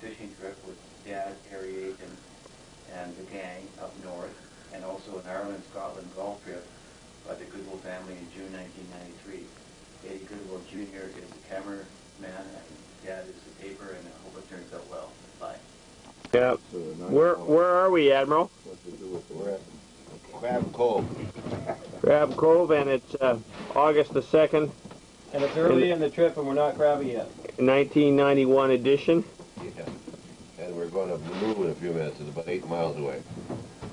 fishing trip with Dad, Harry Aiken, and the gang up north, and also an Ireland-Scotland golf trip by the Gudewill family in June 1993. Eddie Gudewill Jr. is the cameraman, and Dad is the paper, and I hope it turns out well. Bye. Yeah. Where are we, Admiral? We're at Crab Cove. Crab Cove, and it's August the 2nd. And it's early in the trip, and we're not crabby yet. 1991 edition. Yeah. And we're going to move in a few minutes. It's about 8 miles away.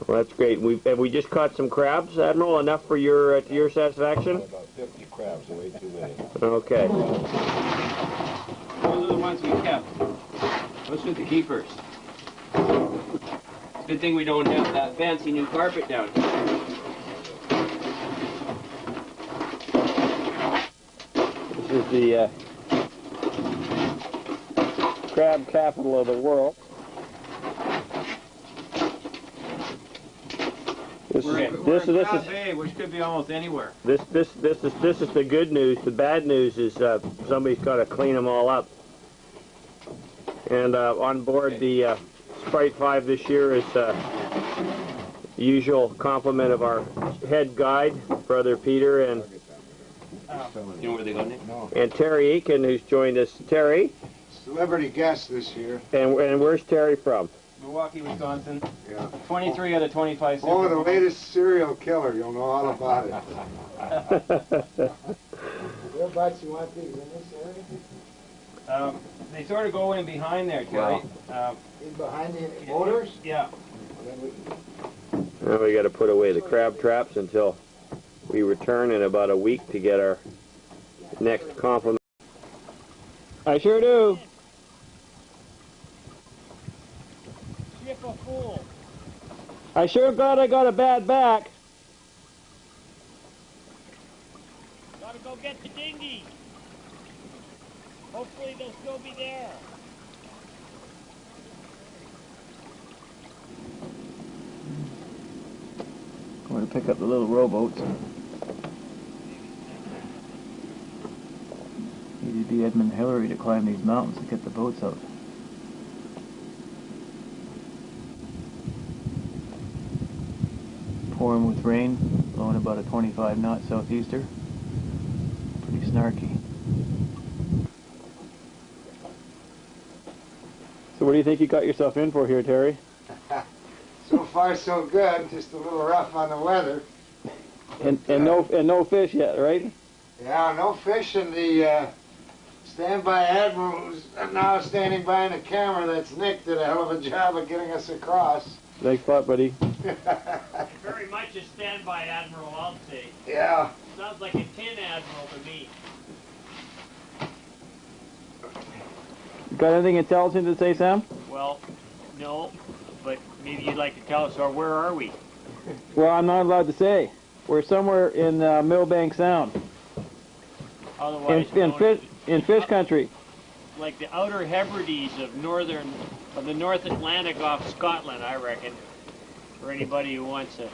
Well, that's great. Have we just caught some crabs, Admiral? Enough for your to your satisfaction? About 50 crabs, so way too many. Okay. Those are the ones we kept. Those are the keepers. Good thing we don't have that fancy new carpet down here. This is the crab capital of the world. We're in Crab Bay, which could be almost anywhere. This is the good news. The bad news is somebody's got to clean them all up. And on board the Sprite 5 this year is the usual complement of our head guide, Brother Peter, and You know where they go, Nick? and Terry Aiken, who's joined us. Terry, Celebrity guest this year. and where's Terry from? Milwaukee, Wisconsin. Yeah. 23 out of 25. Oh, the latest serial killer. You'll know all about it. Whereabouts you want these in this area? They sort of go in behind there, Terry. In behind the motors? Yeah. Now we got to put away the crab traps until we return in about a week to get our next compliment. I sure do. Ship a fool. I sure glad I got a bad back. Gotta go get the dinghy. Hopefully they'll still be there. Going to pick up the little rowboats. Needed to be Edmund Hillary to climb these mountains to get the boats out. Pouring with rain, blowing about a 25 knot southeaster. Pretty snarky. So what do you think you got yourself in for here, Terry? So far, so good. Just a little rough on the weather. And no fish yet, right? Yeah, no fish, and the standby admiral who's now standing behind the camera, that's Nick, did a hell of a job of getting us across. Thanks a lot, buddy. Very much a standby admiral, I'll say. Yeah. Sounds like a tin admiral to me. Got anything intelligent to say, Sam? Well, no, but maybe you'd like to tell us, or where are we? Well, I'm not allowed to say. We're somewhere in Millbank Sound, Otherwise, in fish country. like the Outer Hebrides of the North Atlantic off Scotland, I reckon. For anybody who wants a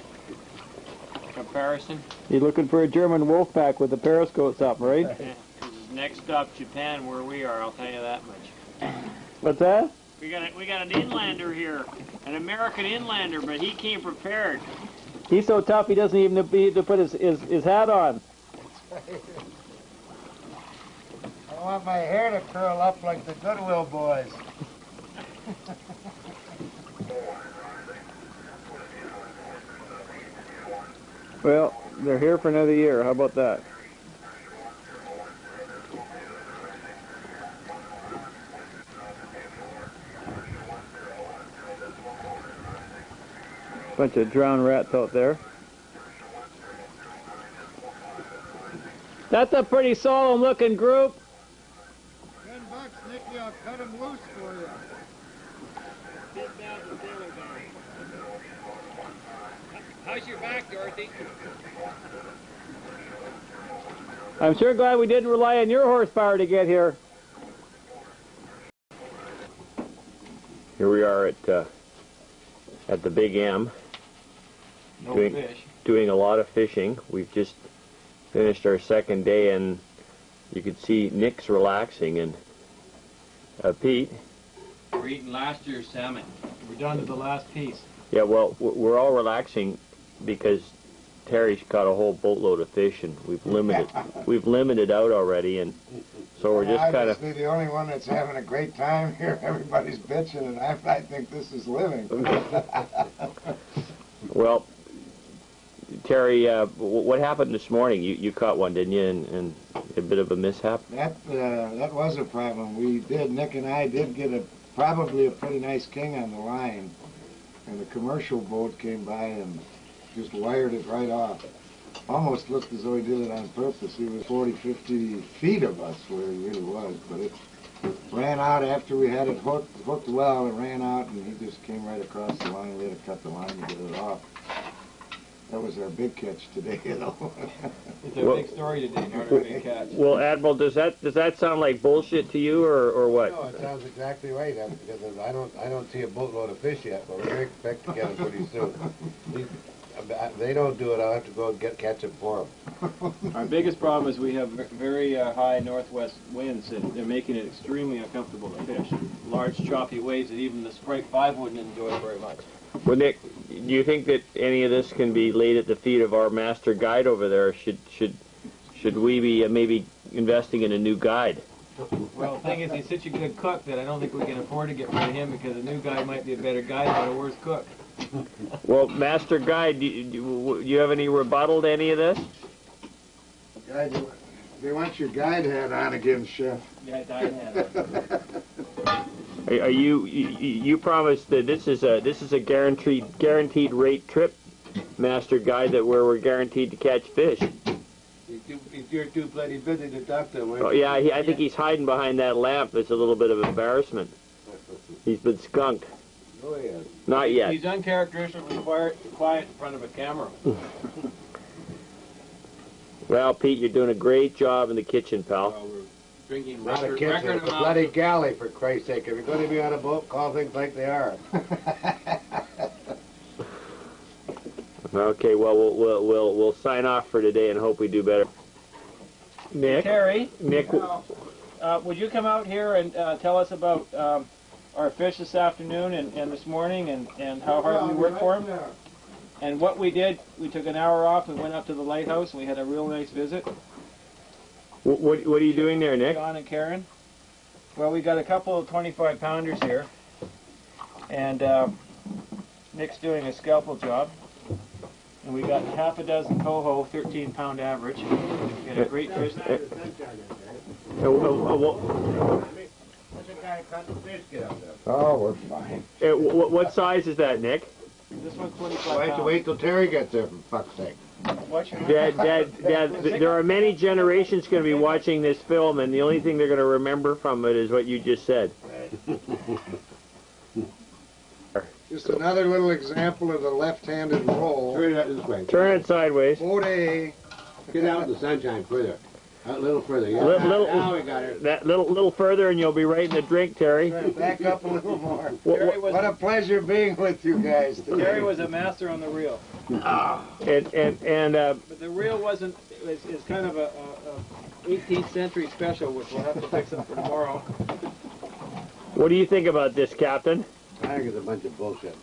comparison. You're looking for a German wolf pack with the periscopes up, right? This is next stop Japan, where we are. I'll tell you that much. What's that? We got an inlander here, an American inlander, but he came prepared. He's so tough he doesn't even need to put his hat on. I want my hair to curl up like the Gudewill boys. Well, they're here for another year. How about that? Bunch of drowned rats out there. That's a pretty solemn looking group. $10, Nicky, I'll cut him loose for you. How's your back, Dorothy? I'm sure glad we didn't rely on your horsepower to get here. Here we are at the Big M. Doing a lot of fishing. We've just finished our second day, and you could see Nick's relaxing, and Pete. We're We're eating last year's salmon. We're down to the last piece. Yeah, well, we're all relaxing because Terry's caught a whole boatload of fish, and we've limited out already, and so we're just kind of. Obviously, the only one that's having a great time here. Everybody's bitching, and I think this is living. Well, Terry, what happened this morning? You caught one, didn't you? And a bit of a mishap. That was a problem. Nick and I did get probably a pretty nice king on the line, and a commercial boat came by and just wired it right off. Almost looked as though he did it on purpose. He was 40, 50 feet of us where he really was, but it ran out after we had it hooked well. It ran out, and he just came right across the line. We had to cut the line to get it off. That was our big catch today, you know. It's a big story today, not a big catch. Well, Admiral, does that sound like bullshit to you, or what? No, it sounds exactly right. Because I don't see a boatload of fish yet, but we expect to get them pretty soon. If they don't do it, I'll have to go and catch them for them. Our biggest problem is we have very high northwest winds, and they're making it extremely uncomfortable to fish. Large choppy waves that even the Sprite 5 wouldn't enjoy very much. Well, Nick, do you think that any of this can be laid at the feet of our master guide over there? Should we be maybe investing in a new guide? Well, the thing is, he's such a good cook that I don't think we can afford to get rid of him, because a new guy might be a better guide but a worse cook. Well, master guide, do you have any rebuttal to any of this? Guide, they want your guide hat on again, Chef. Yeah, guide hat. Are you promised that this is a guaranteed rate trip, master guide, that where we're guaranteed to catch fish? If you're too bloody busy to talk to him. Oh yeah, I think he's hiding behind that lamp. It's a little bit of embarrassment. He's been skunked. Oh yeah. Not yet. He's uncharacteristically quiet in front of a camera. Well, Pete, you're doing a great job in the kitchen, pal. Well, we're drinking Not a record kitchen, it's a amounts bloody of- galley, for Christ's sake. If you're going to be on a boat, call things like they are. Okay, well, we'll sign off for today and hope we do better. Nick, Terry, Nick, would you come out here and tell us about our fish this afternoon and this morning and how hard we worked for them? And what we did, we took an hour off, we went up to the lighthouse, and we had a real nice visit. what are you doing there, Nick? John and Karen. Well, we got a couple of 25-pounders here, and Nick's doing a scalpel job. And we got half a dozen coho, 13-pound average. We got a great fish. Oh, we're fine. What size is that, Nick? This one's 25 Why have to pounds. wait till Terry gets there, for fuck's sake? What's your Dad, there are many generations going to be watching this film, and the only thing they're going to remember from it is what you just said. Just another little example of the left-handed roll. Turn it out this way. Turn it sideways. Forte. Get out in the sunshine further. A little further, yeah. Now we got it. That little further, and you'll be right in the drink, Terry. Back up a little more. Terry was What a pleasure being with you guys today. Terry was a master on the reel, And but the reel wasn't. It's kind of a 18th century special, which we'll have to fix up for tomorrow. what do you think about this, Captain? I think it's a bunch of bullshit.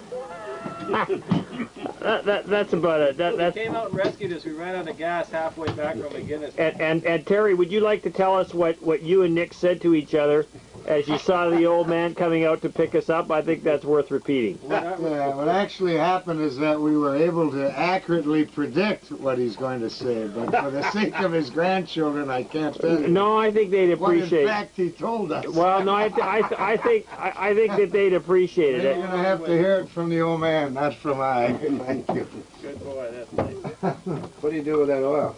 That's about it. He came out and rescued us. We ran out of gas halfway back from McGinnis. And Terry, would you like to tell us what you and Nick said to each other as you saw the old man coming out to pick us up? I think that's worth repeating. What actually happened is that we were able to accurately predict what he's going to say, but for the sake of his grandchildren, I can't tell you. No, I think they'd What in appreciate. fact he told us. Well, no, I think that they'd appreciate You're it. going to have to hear it from the old man, not from I. Thank you. Good boy, that's nice. What do you do with that oil?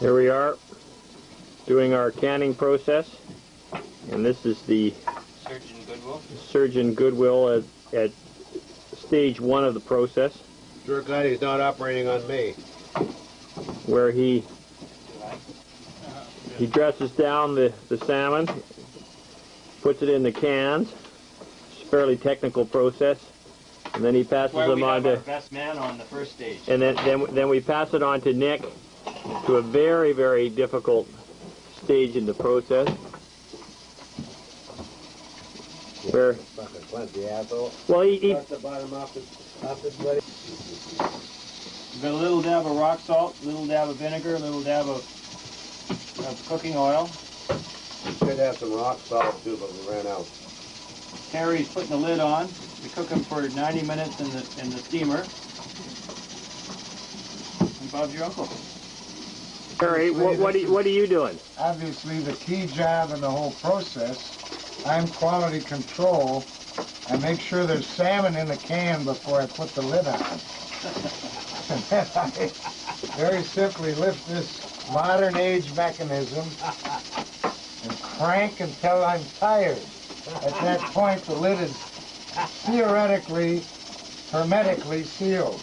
Here we are, doing our canning process, and this is the Surgeon Gudewill. Surgeon Gudewill at stage 1 of the process, Sure glad he's not operating on me. where he dresses down the salmon, puts it in the cans. It's a fairly technical process, and then he passes Why them we on have our to, best man on the first stage. and then we pass it on to Nick to a very, very difficult stage in the process. Sure. Fucking plenty, asshole. Well, he Cut the bottom off this bloody. We've got a little dab of rock salt, a little dab of vinegar, a little dab of cooking oil. We should have some rock salt too, but we ran out. Harry's putting the lid on. We cook them for 90 minutes in the steamer. And Bob's your uncle. Harry, what are you doing? Obviously, the key job in the whole process, I'm quality control. I make sure there's salmon in the can before I put the lid on. And then I very simply lift this modern age mechanism and crank until I'm tired. At that point, the lid is theoretically hermetically sealed.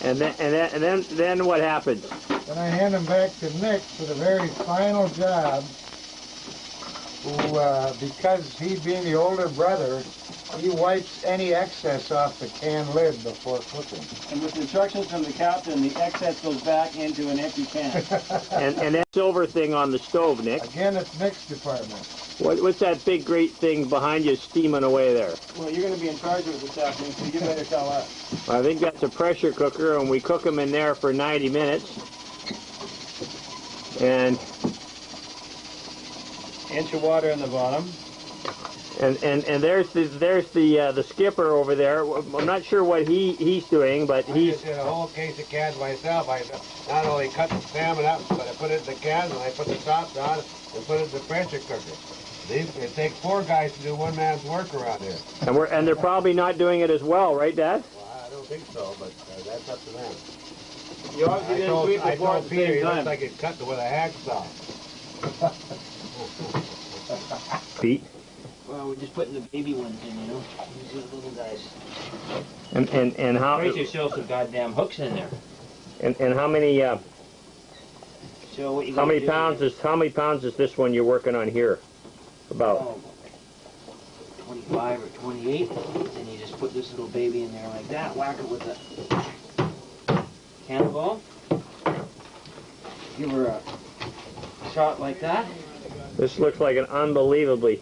And then what happens? Then I hand them back to Nick for the very final job, who, because he being the older brother, he wipes any excess off the can lid before cooking. And with instructions from the captain, the excess goes back into an empty can. And that silver thing on the stove, Nick. Again, it's Nick's department. What's that big great thing behind you steaming away there? Well, you're going to be in charge of it this afternoon, so you better tell us. I think that's a pressure cooker, and we cook them in there for 90 minutes. And Inch of water in the bottom. and there's the skipper over there. I'm not sure what he's doing, but I he's just did a whole case of cans myself. I not only cut the salmon up, but I put it in the cans and I put the tops on it and put it in the pressure cooker. It takes 4 guys to do one man's work around here. and they're probably not doing it as well, right, Dad? Well, I don't think so, but that's up to them. You obviously didn't sweep the I floor at told the Peter same he looks time. like he's cut with a hacksaw. Pete. Well, we're just putting the baby ones in, you know? These are the little guys. And how Brace yourself some goddamn hooks in there. and how many So what you how gotta many do pounds is this one you're working on here? About. Oh, 25 or 28. And you just put this little baby in there like that. Whack it with a cannonball. Give her a shot like that. This looks like an unbelievably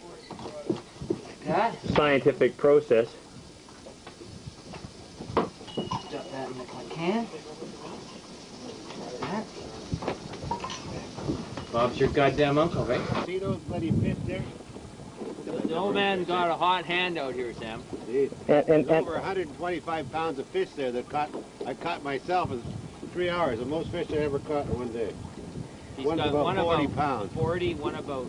Like that. scientific process. Stuff that in the can. Like that. Bob's your goddamn uncle, right? See those bloody fish there? The old man got a hot hand out here, Sam. See? And There's over 125 pounds of fish there that I caught myself in 3 hours. The most fish I ever caught in one day. He's One's got about one 40 about pounds. 40, one about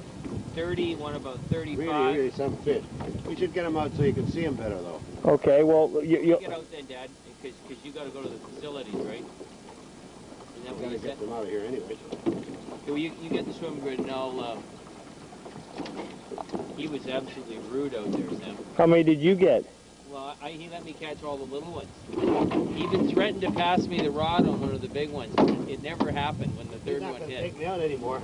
30, one about 35. Really some fish. We should get them out so you can see them better, though. okay, well you Get out then, Dad, because you got to go to the facilities, right? Isn't that We what gotta you get said? them out of here anyway. Well, you get the swim grid and I'll, he was absolutely rude out there, Sam. how many did you get? Well, he let me catch all the little ones. He even threatened to pass me the rod on one of the big ones. It never happened when the He's third not one gonna hit. take me out anymore.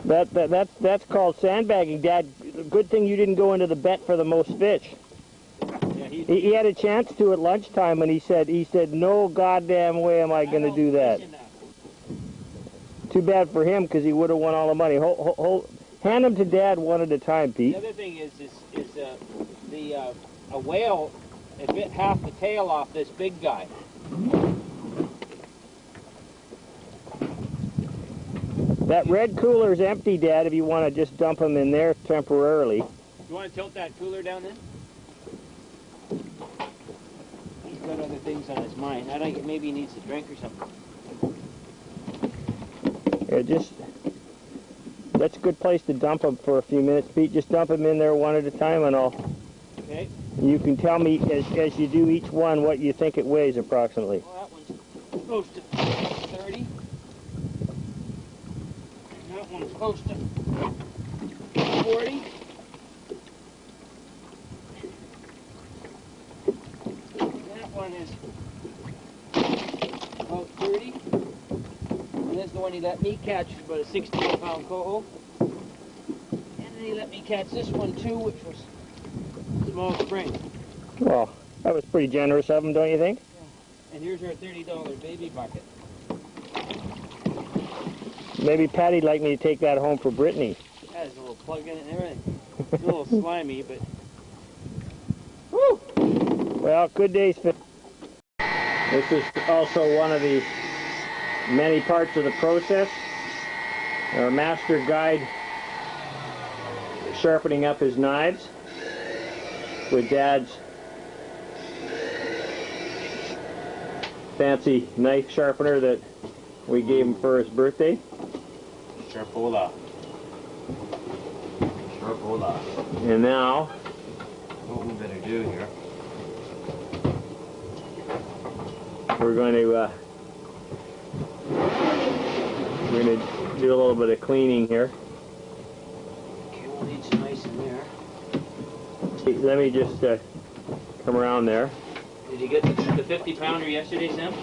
That's called sandbagging, Dad. Good thing you didn't go into the bet for the most fish. Yeah, He had a chance to at lunchtime, and he said no goddamn way am I going to do that. Too bad for him because he would have won all the money. Hand them to Dad one at a time, The Pete. other thing is a whale it bit half the tail off this big guy. That red cooler's empty, Dad, if you want to just dump them in there temporarily. You want to tilt that cooler down then? He's got other things on his mind. I think maybe he needs a drink or something. Yeah, that's a good place to dump them for a few minutes, Pete. Just dump them in there one at a time and all. Okay. You can tell me as you do each one what you think it weighs approximately. Well, that one's close to 30. That one's close to 40. That one is about 30. And this is the one he let me catch, about a 16-pound coho. And then he let me catch this one too, which was small spring. Well, that was pretty generous of him, don't you think? And here's our $30 baby bucket. Maybe Patty'd like me to take that home for Brittany. Has a little plug in it and everything. It's a little slimy, but... Woo! Well, good day's fish. This is also one of the many parts of the process. Our master guide sharpening up his knives with Dad's fancy knife sharpener that we gave him for his birthday. Sharpola. Sharpola. And now, What we better do here? we're going to do a little bit of cleaning here. Okay, we'll need some ice in there. Let me just come around there. Did you get the 50-pounder yesterday, Sam?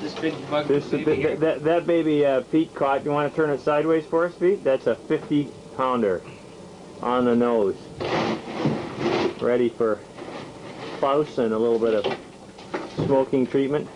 This big bug baby here? That baby Pete caught. You want to turn it sideways for us, Pete? That's a 50-pounder on the nose. Ready for Klaus and a little bit of smoking treatment.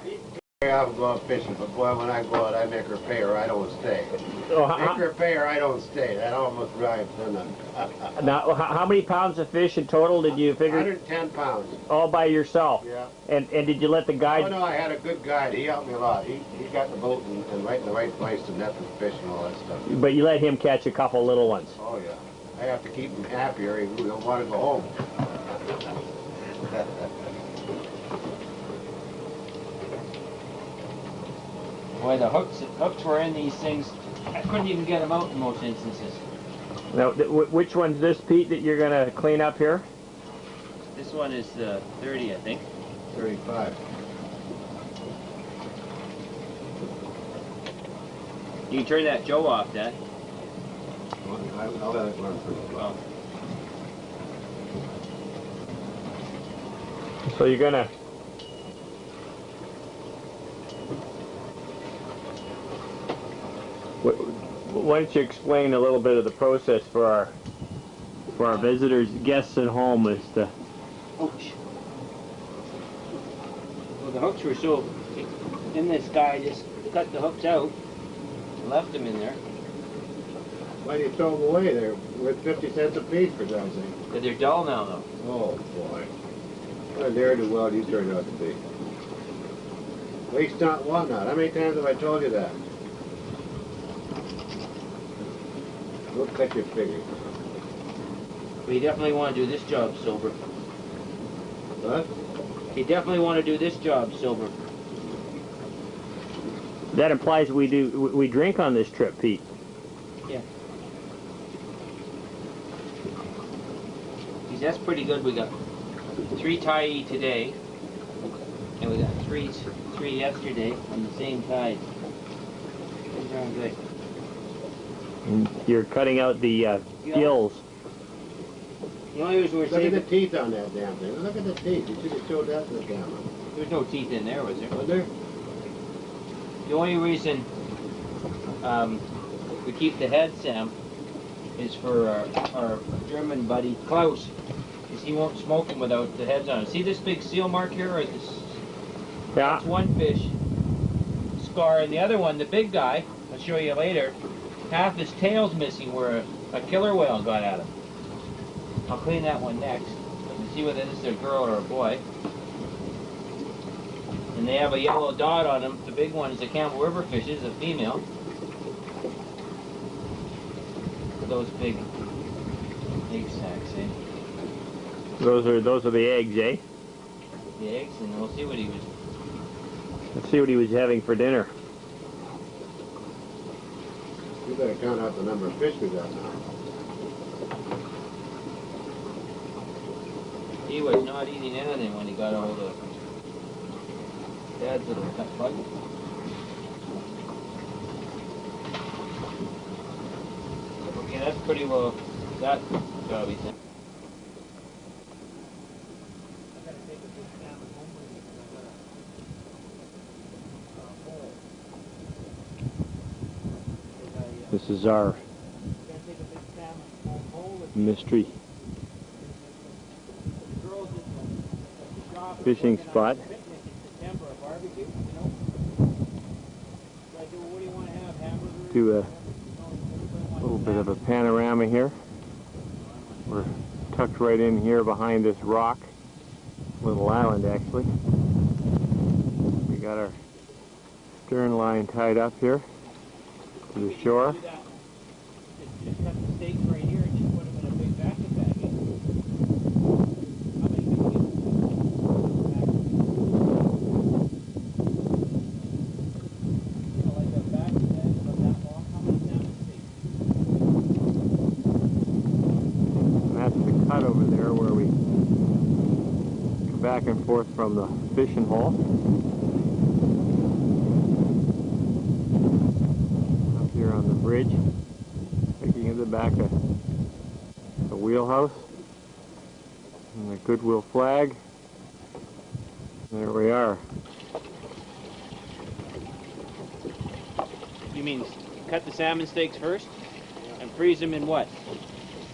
I often go out fishing, but boy, when I go out, I make her pay or I don't stay. Oh, Make her pay or I don't stay. That almost rhymes, doesn't it? now, how many pounds of fish in total did you figure? 110 pounds. All by yourself? Yeah. And did you let the Oh, guide... no, I had a good guide. He helped me a lot. He got the boat and right in the right place to net the fish and all that stuff. But you let him catch a couple little ones? Oh, yeah. I have to keep him happy or he don't want to go home. Boy, the hooks were in these things. I couldn't even get them out in most instances. Now, which one's this, Pete, that you're going to clean up here? This one is 30, I think. 35. You can turn that Joe off, Dad. I'll let it run pretty well. So you're going to... Why don't you explain a little bit of the process for our visitors, guests at home as to... Ouch. Well, the hooks were so... In this guy just cut the hooks out and left them in there. Why do you throw them away? They're worth 50 cents a piece for God's sake. But they're dull now, though. Oh, boy. What a ne'er-do-well you turned out to be. Waste not, want not. How many times have I told you that? We'll cut your figure. But you definitely want to do this job sober. What? You definitely want to do this job sober. That implies we drink on this trip, Pete. Yeah. Geez, that's pretty good. We got 3 tie today, and we got three yesterday on the same tide. Pretty darn good. And you're cutting out the gills. The only reason we're Look at the saving... teeth on that damn thing. Look at the teeth. You should have showed that to the camera. There's no teeth in there, was there? Was there? The only reason we keep the head, Sam, is for our German buddy Klaus, because he won't smoke them without the heads on it. See this big seal mark here? Or this? Yeah. That's one fish scar, and the other one, the big guy, I'll show you later, half his tail's missing where a killer whale got at him. I'll clean that one next. And see whether this is a girl or a boy. And they have a yellow dot on them. The big one is a Campbell River fish, is a female. Those big egg sacs, eh? Those are the eggs, eh? The eggs, and we'll see what he was. Let's see what he was having for dinner. You better count out the number of fish we got now. He was not eating anything when he got a hold of Dad's little cut bug. Okay, that's pretty well that jobby thing. This is our mystery fishing spot. Do a little bit of a panorama here. We're tucked right in here behind this rock. Little island, actually. We got our stern line tied up here to the shore. Just cut the stakes right here and just put them in a big vacuum bag. How many can you like a vacuum bag about that long? How many salmon stakes? And that's the cut over there where we go back and forth from the fishing hole. Up here on the bridge, looking at the back of the wheelhouse and the Gudewill flag. There we are. You mean cut the salmon steaks first and freeze them in what?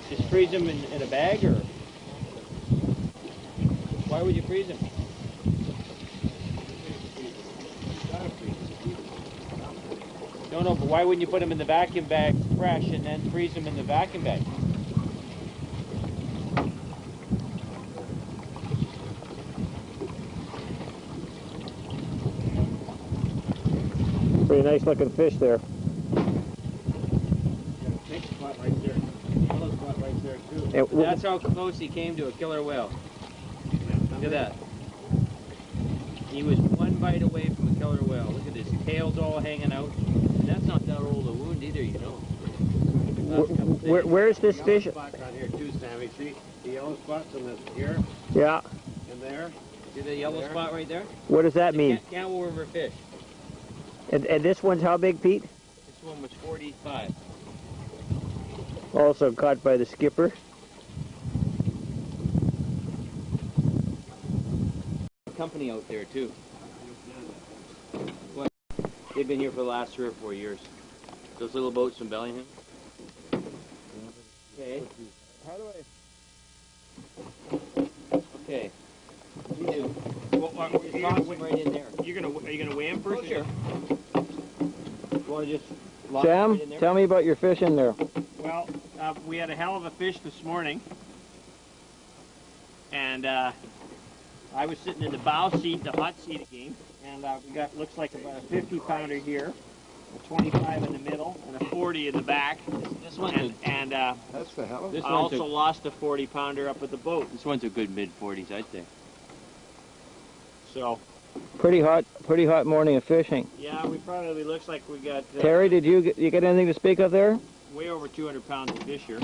Just freeze them in a bag, or why would you freeze them? No, but why wouldn't you put them in the vacuum bag fresh and then freeze them in the vacuum bag? Pretty nice looking fish there. Big spot right there. Yellow spot right there too. That's how close he came to a killer whale. Look at that. He was one bite away from a killer whale. Look at this. Tail's all hanging out. And that's not that old a wound either, you know. Where's this fish? Yellow spots on here too, Sammy. See the yellow spots in this here Yeah. and there. See the yellow spot right there? What does that mean? Camel River fish. And this one's how big, Pete? This one was 45. Also caught by the skipper. Company out there too. What? They've been here for the last 3 or 4 years. Those little boats from Bellingham. Okay. How do Okay. Well, Toss them right in there. are you gonna weigh him first? Oh, sure. You want to just I... lock them Sam, right in there? tell me about your fish in there. Well, we had a hell of a fish this morning, and I was sitting in the bow seat, the hot seat again, and we got looks like about a 50-pounder here, a 25 in the middle, and a 40 in the back. This one's And That's the hell of it. I also lost a 40-pounder up at the boat. This one's a good mid-40s, I'd say. So Pretty hot morning of fishing. yeah, we probably looks like we got Terry, did you get anything to speak of there? way over 200 pounds of fish here,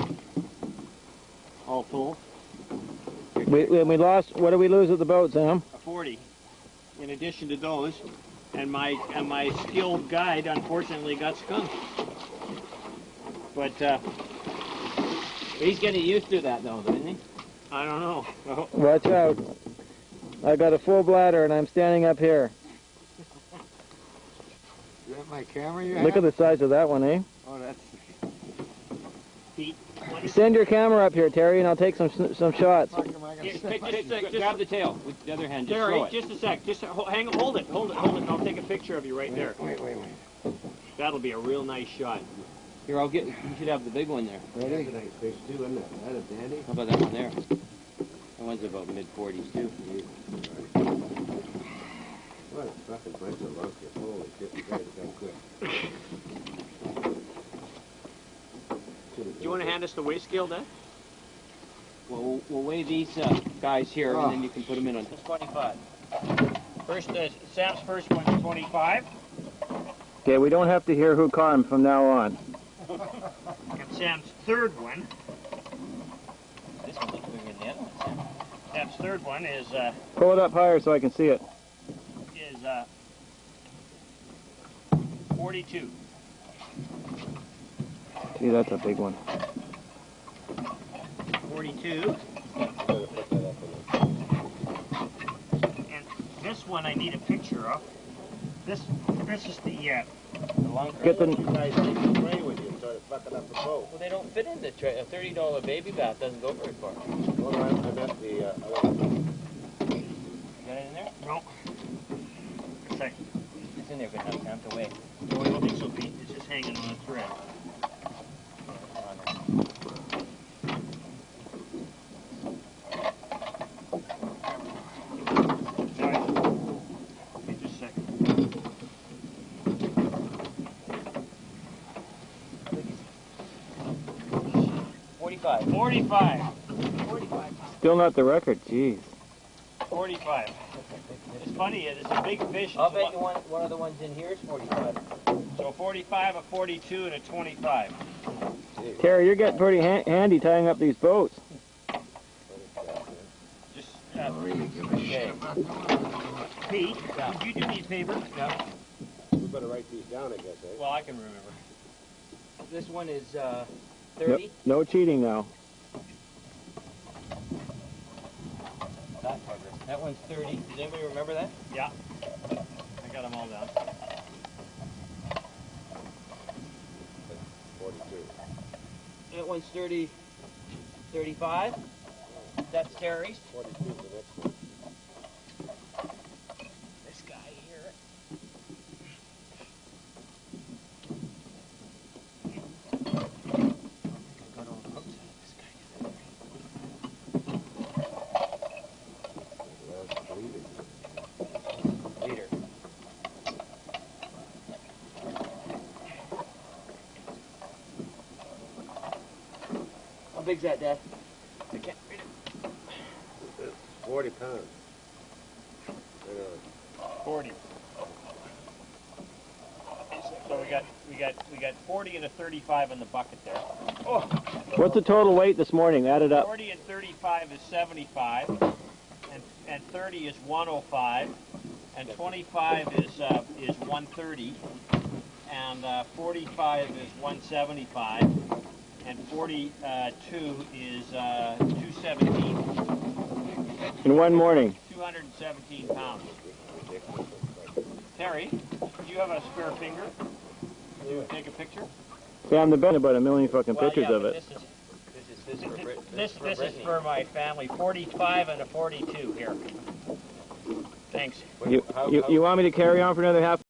all full. We lost. What did we lose at the boat, Sam? A 40 in addition to those, and my skilled guide unfortunately got skunked. But He's getting used to that though, isn't he? I don't know. Watch out. I got a full bladder and I'm standing up here. Is that my camera you Look at the size of that one, eh? Oh, that's... Pete, Send your camera up here, Terry, and I'll take some shots. Fuck am I gonna say? Grab the tail with the other hand. Just Terry, throw it. just a sec. Just hold it, and I'll take a picture of you right there. Wait. That'll be a real nice shot. Here, I'll get. You should have the big one there. Ready? Nice fish too, isn't it? That a dandy. How about that one there? That one's about mid-40s too. What a fucking bunch of monkeys. Holy shit, you guys come quick. Do you want to hand us the weigh scale then? Well, we'll weigh these guys here, and then you can put them in on. It's 25. First, Sam's first one's 25, Okay, we don't have to hear who caught him from now on. and Sam's third one. This one looks bigger than the other one, Sam. Sam's third one is Pull it up higher so I can see it. 42. Gee, that's a big one. 42. And this one I need a picture of. This is the Get the... You guys take the tray with you and start fucking up the boat. Well, they don't fit in the tray. A $30 baby bath doesn't go very far. Well, I meant the other one. You got it in there? no. It's like, It's in there good enough, Sam, to weigh. no, I don't think so, Pete. It's just hanging on a thread. 45? 45. 45. Still not the record. Jeez. 45. It's funny, it's a big fish. I'll bet you one of the ones in here is 45. So 45, a 42, and a 25. Terry, you're getting pretty handy tying up these boats. Just, Really give a shit. Pete, could you do me a favor? Yeah. We better write these down, I guess, eh? Well, I can remember. This one is 30. No cheating now. That one's 30. Does anybody remember that? Yeah. I got them all down. 42. That one's 30. 35. That's Terry's. 42 is the next one. This guy here. Leader. How big's that, Dad? I can't read it. 40 pounds. 40. So we got 40 and a 35 in the bucket there. Oh, What's the total weight this morning? Add it up. 40 and 35 is 75, and 30 is 105, and 25 is 130, and 45 is 175, and 42 is 217. In one morning. 217 pounds. Terry, do you have a spare finger? Do you take a picture? Sam, the been about a million fucking Well, pictures yeah, of but it. This is for my family. 45 and a 42 here. Thanks. You want me to carry on for another half?